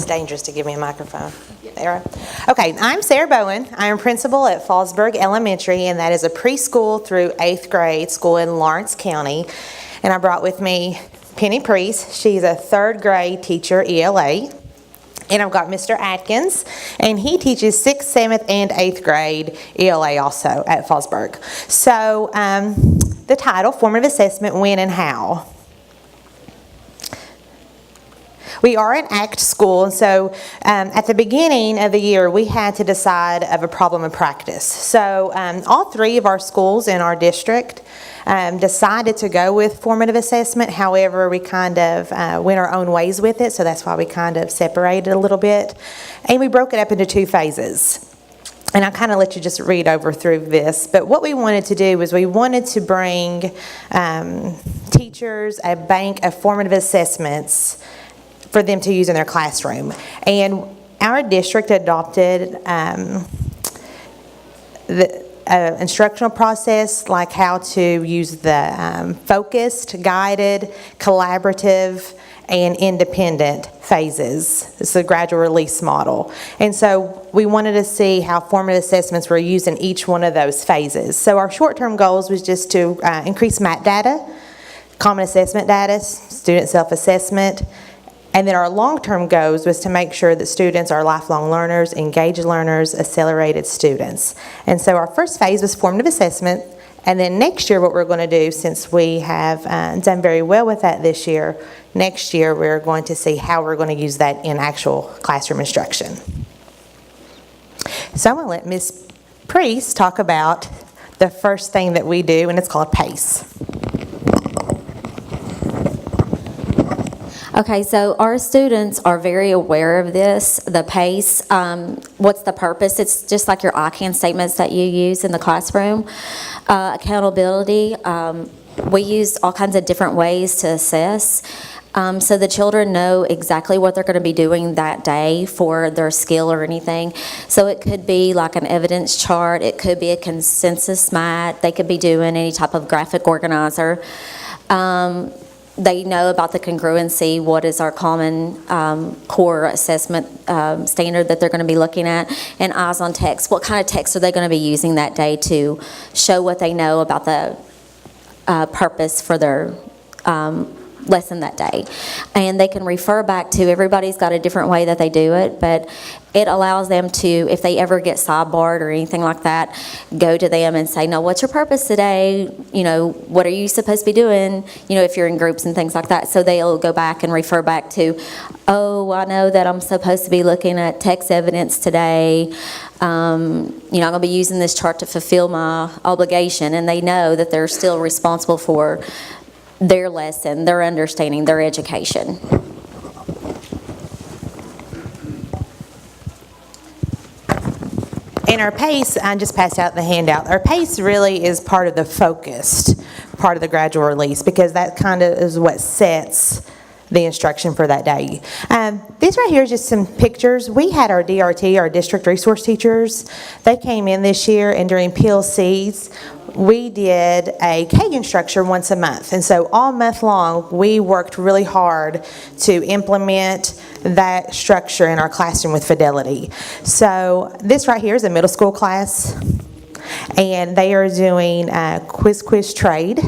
it's dangerous to give me a microphone. There. Okay, I'm Sarah Bowen. I am principal at Fallsburg Elementary, and that is a preschool through 8th grade school in Lawrence County. And I brought with me Penny Priest. She's a 3rd grade teacher, ELA. And I've got Mr. Atkins, and he teaches 6th, 7th, and 8th grade ELA also at Fallsburg. So the title, Formative Assessment, When and How. We are an ACT school, and so at the beginning of the year, we had to decide of a problem of practice. So all 3 of our schools in our district decided to go with formative assessment. However, we kind of went our own ways with it, so that's why we kind of separated a little bit. And we broke it up into 2 phases. And I kind of let you just read over through this. But what we wanted to do was we wanted to bring teachers a bank of formative assessments for them to use in their classroom. And our district adopted the instructional process, like how to use the focused, guided, collaborative, and independent phases. It's a gradual release model. And so we wanted to see how formative assessments were used in each one of those phases. So our short-term goals was just to increase MAT data, common assessment data, student self-assessment. And then our long-term goals was to make sure that students are lifelong learners, engaged learners, accelerated students. And so our first phase was formative assessment. And then next year what we're going to do, since we have done very well with that this year, next year we're going to see how we're going to use that in actual classroom instruction. So I'm going to let Ms. Priest talk about the first thing that we do, and it's called PACE. Okay, so our students are very aware of this, the PACE. What's the purpose? It's just like your I-CAN statements that you use in the classroom. Accountability, we use all kinds of different ways to assess. So the children know exactly what they're going to be doing that day for their skill or anything. So it could be like an evidence chart, it could be a consensus mat, they could be doing any type of graphic organizer. They know about the congruency, what is our common core assessment standard that they're going to be looking at, and eyes on text. What kind of text are they going to be using that day to show what they know about the purpose for their lesson that day. And they can refer back to, everybody's got a different way that they do it, but it allows them to, if they ever get sidebarred or anything like that, go to them and say, no, what's your purpose today? You know, what are you supposed to be doing? You know, if you're in groups and things like that. So they'll go back and refer back to, oh, I know that I'm supposed to be looking at text evidence today. You know, I'm going to be using this chart to fulfill my obligation. And they know that they're still responsible for their lesson, their understanding, their education. And our PACE, I just passed out the handout. Our PACE really is part of the focused part of the gradual release, because that kind of is what sets the instruction for that day. This right here is just some pictures. We had our DRT, our district resource teachers. They came in this year, and during PLCs, we did a Kagan structure once a month. And so all month long, we worked really hard to implement that structure in our classroom with fidelity. So this right here is a middle school class, and they are doing quiz trade.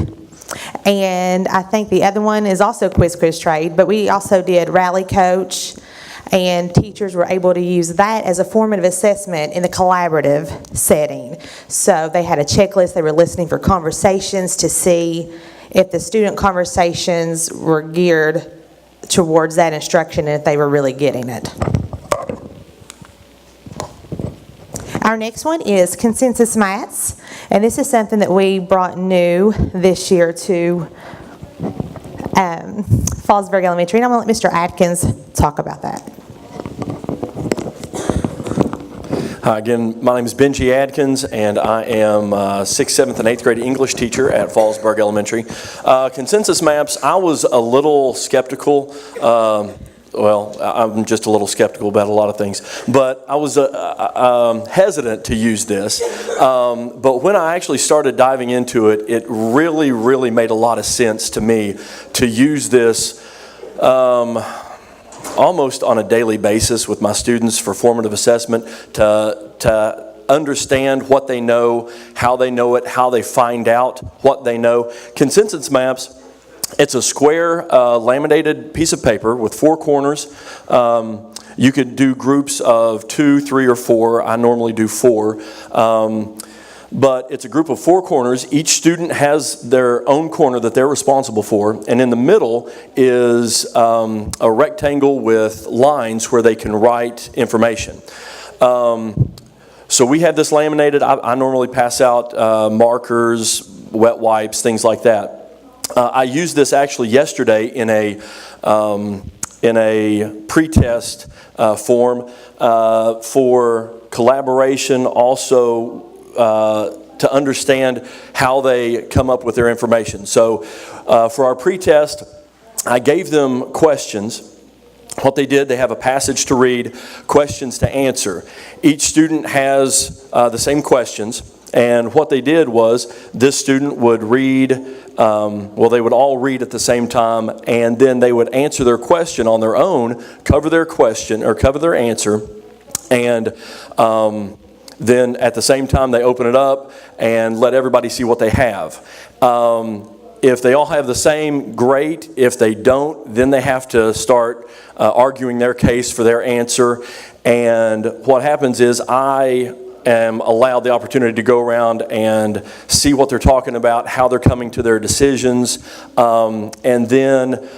And I think the other one is also quiz trade, but we also did rally coach, and teachers were able to use that as a formative assessment in the collaborative setting. So they had a checklist. They were listening for conversations to see if the student conversations were geared towards that instruction and if they were really getting it. Our next one is consensus mats, and this is something that we brought new this year to Fallsburg Elementary, and I'm going to let Mr. Atkins talk about that. Hi again, my name is Benji Adkins, and I am 6th, 7th, and 8th grade English teacher at Fallsburg Elementary. Consensus maps, I was a little skeptical. Well, I'm just a little skeptical about a lot of things, but I was hesitant to use this. But when I actually started diving into it, it really, really made a lot of sense to me to use this almost on a daily basis with my students for formative assessment to understand what they know, how they find out what they know. Consensus maps, it's a square laminated piece of paper with 4 corners. You could do groups of 2, 3, or 4. I normally do 4. But it's a group of 4 corners. Each student has their own corner that they're responsible for. And in the middle is a rectangle with lines where they can write information. So we have this laminated. I normally pass out markers, wet wipes, things like that. I used this actually yesterday in a pre-test form for collaboration, also to understand how they come up with their information. So for our pre-test, I gave them questions. What they did, they have a passage to read, questions to answer. Each student has the same questions, and what they did was this student would read, they would all read at the same time, and then they would answer their question on their own, cover their question or cover their answer, and then at the same time they open it up and let everybody see what they have. If they all have the same, great. If they don't, then they have to start arguing their case for their answer. And what happens is I am allowed the opportunity to go around and see what they're talking about, how they're coming to their decisions, and then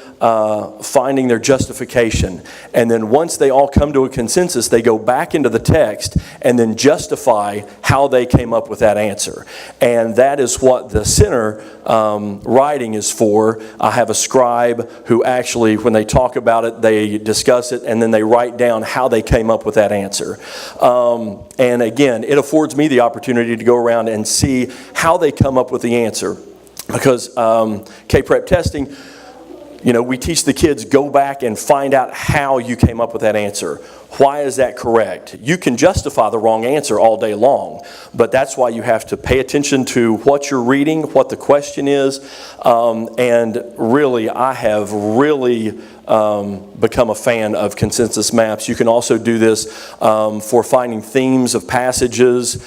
finding their justification. And then once they all come to a consensus, they go back into the text and then justify how they came up with that answer. And that is what the center writing is for. I have a scribe who actually, when they talk about it, they discuss it, and then they write down how they came up with that answer. And again, it affords me the opportunity to go around and see how they come up with the answer. Because K-Prep testing, we teach the kids, go back and find out how you came up with that answer. Why is that correct? You can justify the wrong answer all day long, but that's why you have to pay attention to what you're reading, what the question is, and really, I have really become a fan of consensus maps. You can also do this for finding themes of passages,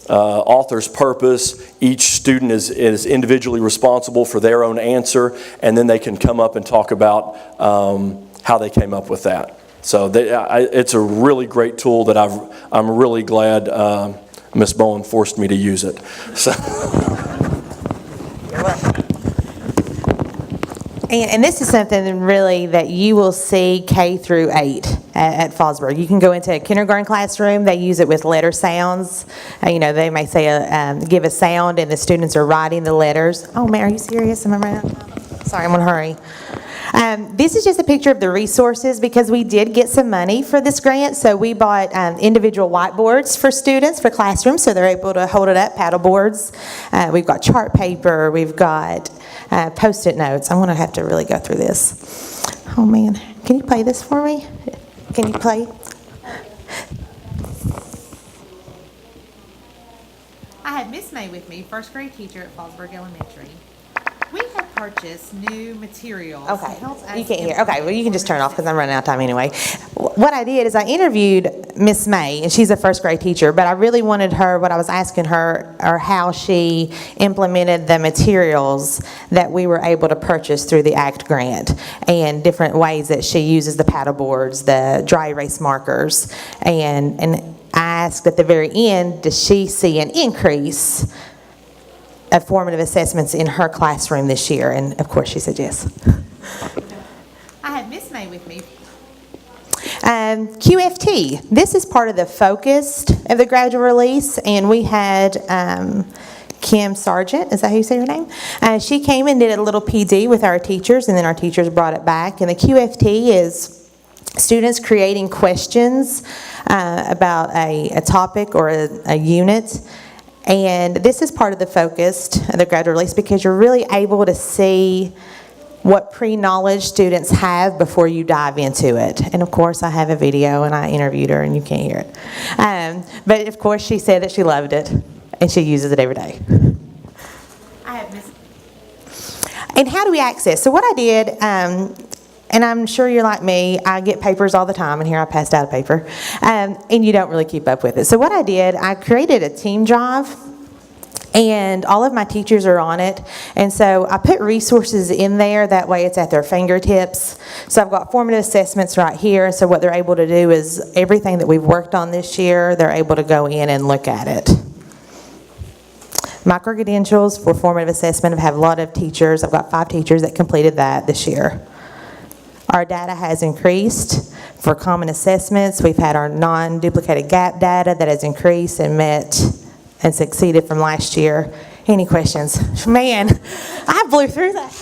author's purpose. Each student is individually responsible for their own answer, and then they can come up and talk about how they came up with that. So it's a really great tool that I'm really glad Ms. Bowen forced me to use it. So. You're welcome. And this is something really that you will see K through 8 at Fallsburg. You can go into a kindergarten classroom. They use it with letter sounds. They may say, give a sound, and the students are writing the letters. Oh, man, are you serious? Am I right on time? Sorry, I'm going to hurry. This is just a picture of the resources because we did get some money for this grant. So we bought individual whiteboards for students, for classrooms, so they're able to hold it up, paddle boards. We've got chart paper. We've got Post-it notes. I'm going to have to really go through this. Oh, man. Can you play this for me? Can you play? I have Miss May with me, first grade teacher at Fallsburg Elementary. We have purchased new materials. Okay, you can't hear. Okay, well, you can just turn it off because I'm running out of time anyway. What I did is I interviewed Miss May, and she's a first grade teacher, but I really wanted her, what I was asking her, or how she implemented the materials that we were able to purchase through the ACT grant, and different ways that she uses the paddle boards, the dry erase markers, and I asked at the very end, does she see an increase of formative assessments in her classroom this year? And of course she said yes. I have Miss May with me. QFT, this is part of the focused of the graduate release, and we had Kim Sargent, is that how you say her name? She came and did a little PD with our teachers, and then our teachers brought it back. And the QFT is students creating questions about a topic or a unit. And this is part of the focused, the graduate release, because you're really able to see what pre-knowledge students have before you dive into it. And of course, I have a video, and I interviewed her, and you can't hear it. But of course, she said that she loved it, and she uses it every day. And how do we access? So what I did, and I'm sure you're like me, I get papers all the time, and here I passed out a paper, and you don't really keep up with it. So what I did, I created a team drive, and all of my teachers are on it, and so I put resources in there, that way it's at their fingertips. So I've got formative assessments right here, so what they're able to do is everything that we've worked on this year, they're able to go in and look at it. Micro-credentials for formative assessment, I've had a lot of teachers, I've got 5 teachers that completed that this year. Our data has increased for common assessments. We've had our non-duplicated gap data that has increased and met and succeeded from last year. Any questions? Man, I blew through that.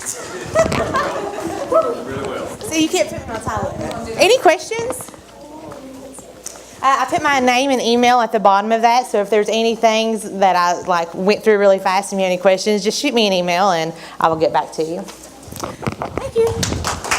So you can't put me on silent. Any questions? I put my name and email at the bottom of that, so if there's any things that I went through really fast and you have any questions, just shoot me an email and I will get back to you. Thank you.